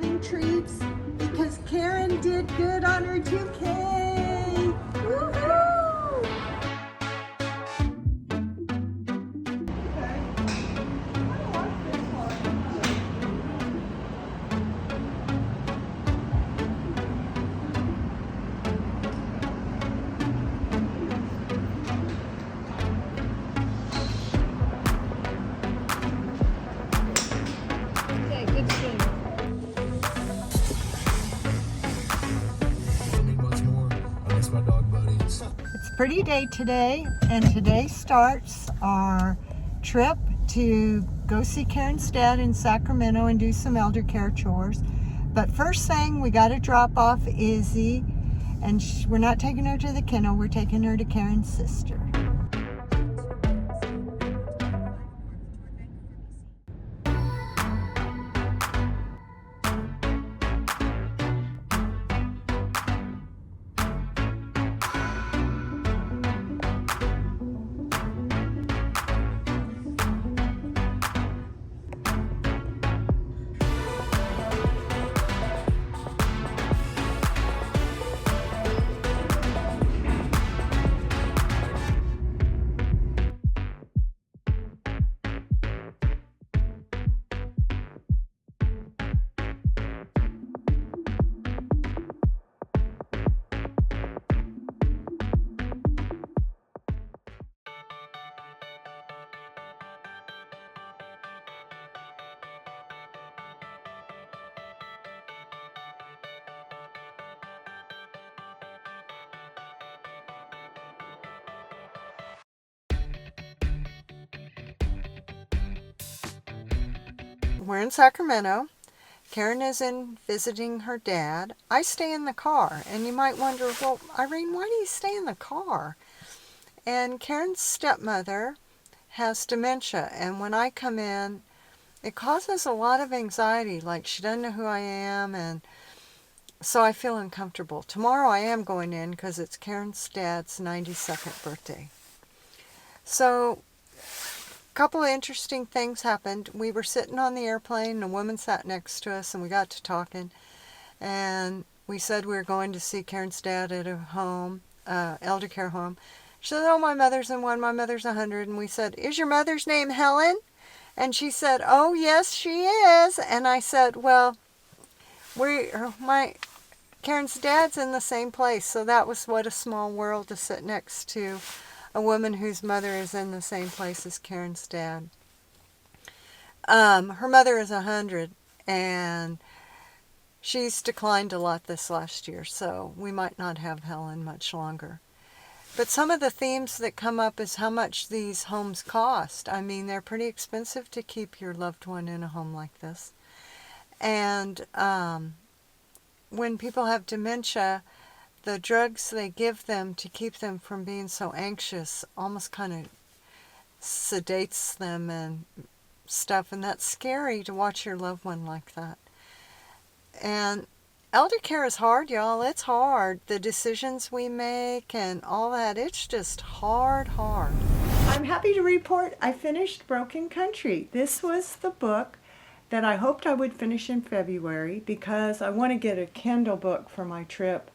having treats because Karen did good on her 2K. Woohoo! It's a pretty day today, and today starts our trip to go see Karen's dad in Sacramento and do some elder care chores. But first thing, we got to drop off Izzy, and we're not taking her to the kennel, we're taking her to Karen's sister. We're in Sacramento. Karen is in visiting her dad. I stay in the car, and you might wonder, well, Irene, why do you stay in the car? And Karen's stepmother has dementia, and when I come in, it causes a lot of anxiety, like she doesn't know who I am, and so I feel uncomfortable. Tomorrow I am going in because it's Karen's dad's 92nd birthday. So a couple of interesting things happened. We were sitting on the airplane, and a woman sat next to us, and we got to talking, and we said we were going to see Karen's dad at a home, elder care home. She said, oh, my mother's in one, my mother's 100, and we said, is your mother's name Helen? And she said, oh, yes, she is. And I said, well, Karen's dad's in the same place, so that was what a small world to sit next to a woman whose mother is in the same place as Karen's dad. Her mother is 100, and she's declined a lot this last year, so we might not have Helen much longer. But some of the themes that come up is how much these homes cost. I mean, they're pretty expensive to keep your loved one in a home like this. And when people have dementia, the drugs they give them to keep them from being so anxious almost kind of sedates them and stuff, and that's scary to watch your loved one like that. And elder care is hard, y'all. It's hard. The decisions we make and all that, it's just hard. I'm happy to report I finished Broken Country. This was the book that I hoped I would finish in February because I want to get a Kindle book for my trip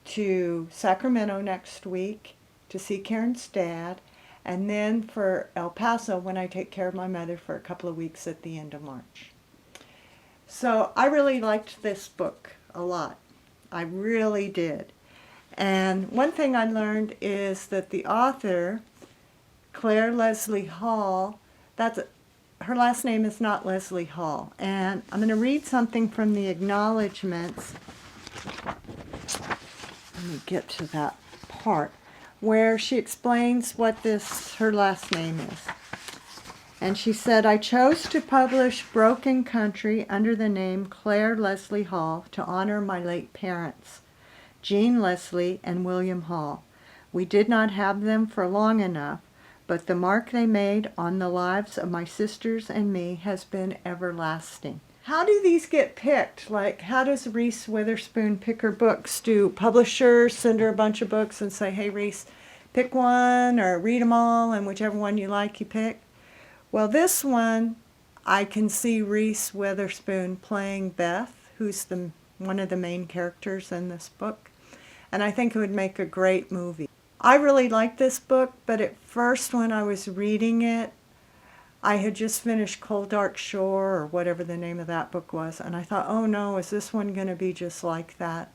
to Sacramento next week to see Karen's dad, and then for El Paso when I take care of my mother for a couple of weeks at the end of March. So I really liked this book a lot. I really did. And one thing I learned is that the author, Claire Leslie Hall, her last name is not Leslie Hall. And I'm going to read something from the acknowledgments. Let me get to that part where she explains what her last name is. And she said, I chose to publish Broken Country under the name Claire Leslie Hall to honor my late parents, Jean Leslie and William Hall. We did not have them for long enough, but the mark they made on the lives of my sisters and me has been everlasting. How do these get picked? Like, how does Reese Witherspoon pick her books? Do publishers send her a bunch of books and say, hey, Reese, pick one, or read them all, and whichever one you like, you pick? Well, this one, I can see Reese Witherspoon playing Beth, who's one of the main characters in this book. And I think it would make a great movie. I really like this book, but at first when I was reading it, I had just finished Cold Dark Shore, or whatever the name of that book was, and I thought, oh no, is this one going to be just like that?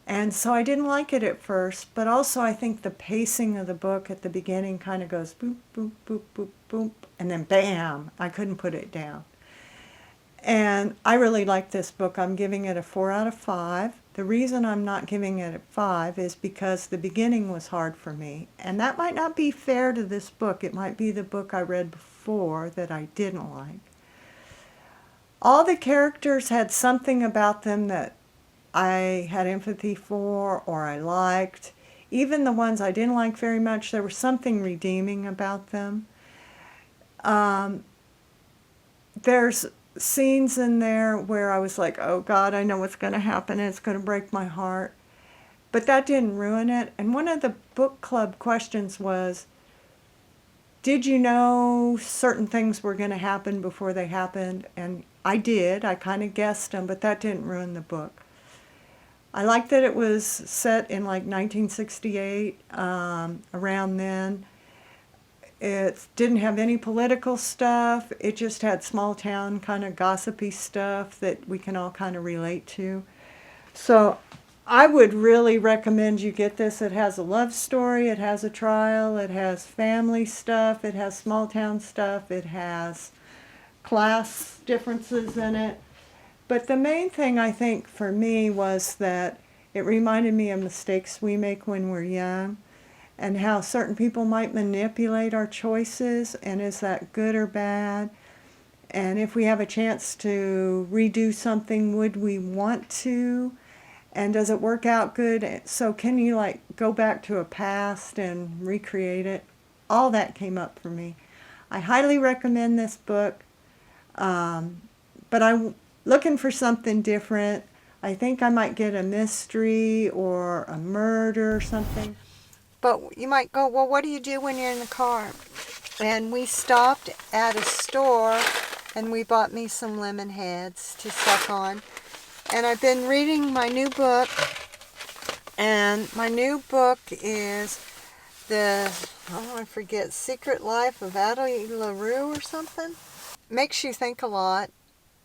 And so I didn't like it at first, but also I think the pacing of the book at the beginning kind of goes boop, boop, boop, boop, boop, and then bam, I couldn't put it down. And I really like this book. I'm giving it a 4 out of 5. The reason I'm not giving it a 5 is because the beginning was hard for me. And that might not be fair to this book. It might be the book I read before that I didn't like. All the characters had something about them that I had empathy for or I liked. Even the ones I didn't like very much, there was something redeeming about them. There's scenes in there where I was like, oh God, I know what's going to happen and it's going to break my heart. But that didn't ruin it. And one of the book club questions was, did you know certain things were going to happen before they happened? And I did. I kind of guessed them, but that didn't ruin the book. I liked that it was set in like 1968, around then. It didn't have any political stuff. It just had small town kind of gossipy stuff that we can all kind of relate to. So I would really recommend you get this. It has a love story, it has a trial, it has family stuff, it has small town stuff, it has class differences in it. But the main thing I think for me was that it reminded me of mistakes we make when we're young, and how certain people might manipulate our choices, and is that good or bad? And if we have a chance to redo something, would we want to? And does it work out good? So can you like go back to a past and recreate it? All that came up for me. I highly recommend this book, but I'm looking for something different. I think I might get a mystery or a murder or something. But you might go, well, what do you do when you're in the car? And we stopped at a store and we bought me some lemon heads to suck on. And I've been reading my new book. And my new book is I forget, Secret Life of Addie LaRue or something. Makes you think a lot.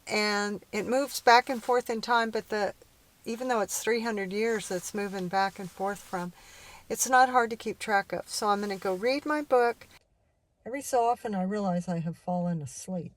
And it moves back and forth in time, but even though it's 300 years it's moving back and forth from, it's not hard to keep track of. So I'm going to go read my book. Every so often I realize I have fallen asleep.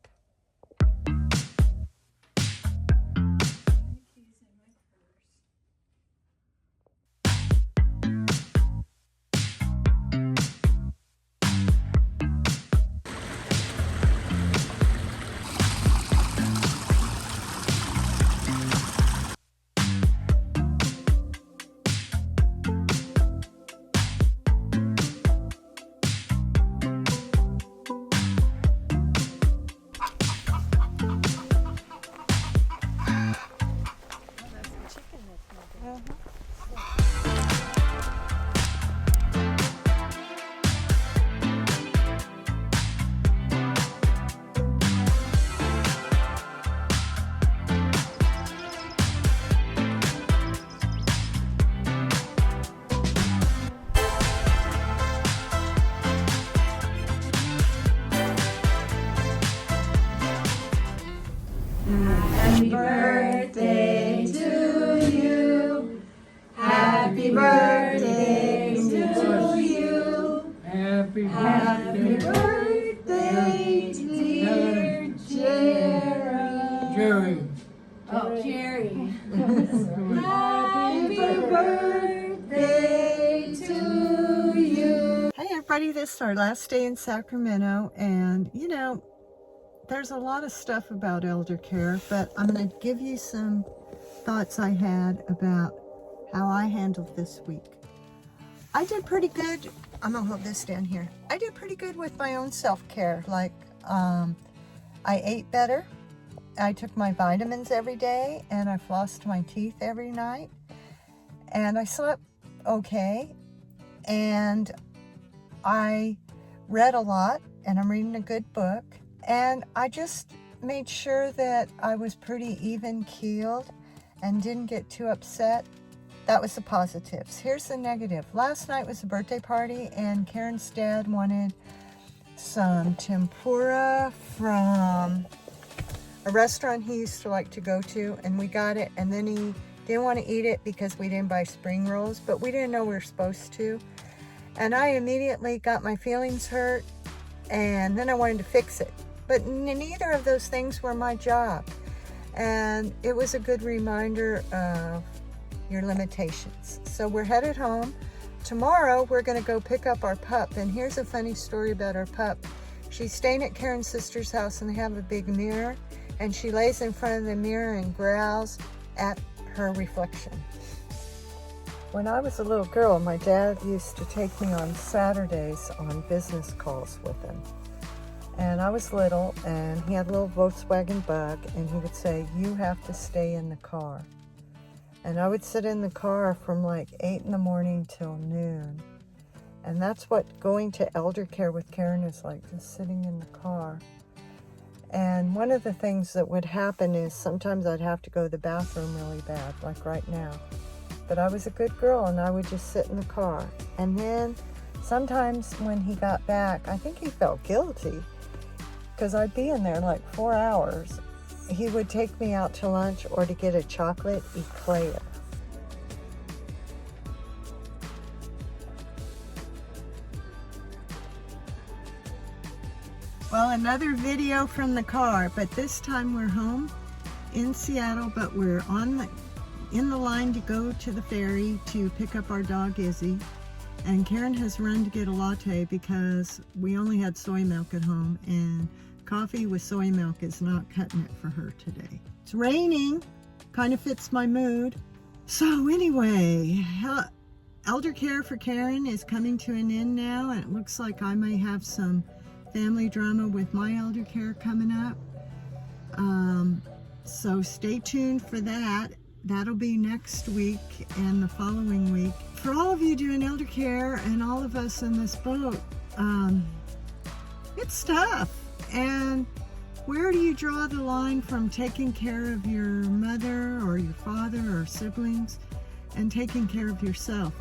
Happy birthday to you. Happy birthday to you. Happy birthday, dear Jerry. Oh, Jerry. Happy birthday to you. Hey everybody, this is our last day in Sacramento, and you know, there's a lot of stuff about elder care, but I'm going to give you some thoughts I had about how I handled this week. I did pretty good. I'm going to hold this down here. I did pretty good with my own self-care. Like, I ate better. I took my vitamins every day, and I flossed my teeth every night. And I slept okay. And I read a lot, and I'm reading a good book. And I just made sure that I was pretty even keeled and didn't get too upset. That was the positives. Here's the negative. Last night was a birthday party and Karen's dad wanted some tempura from a restaurant he used to like to go to, and we got it, and then he didn't want to eat it because we didn't buy spring rolls, but we didn't know we were supposed to. And I immediately got my feelings hurt, and then I wanted to fix it. But neither of those things were my job. And it was a good reminder of your limitations. So we're headed home. Tomorrow we're going to go pick up our pup, and here's a funny story about our pup. She's staying at Karen's sister's house, and they have a big mirror, and she lays in front of the mirror and growls at her reflection. When I was a little girl, my dad used to take me on Saturdays on business calls with him. And I was little, and he had a little Volkswagen Bug, and he would say, "You have to stay in the car." And I would sit in the car from like 8 in the morning till noon. And that's what going to elder care with Karen is like, just sitting in the car. And one of the things that would happen is sometimes I'd have to go to the bathroom really bad, like right now. But I was a good girl, and I would just sit in the car. And then sometimes when he got back, I think he felt guilty because I'd be in there like 4 hours. He would take me out to lunch or to get a chocolate eclair. Well, another video from the car, but this time we're home in Seattle, but we're in the line to go to the ferry to pick up our dog Izzy. And Karen has run to get a latte because we only had soy milk at home, and coffee with soy milk is not cutting it for her today. It's raining, kind of fits my mood. So anyway, elder care for Karen is coming to an end now, and it looks like I may have some family drama with my elder care coming up. So stay tuned for that. That'll be next week and the following week. For all of you doing elder care and all of us in this boat, it's tough. And where do you draw the line from taking care of your mother or your father or siblings and taking care of yourself?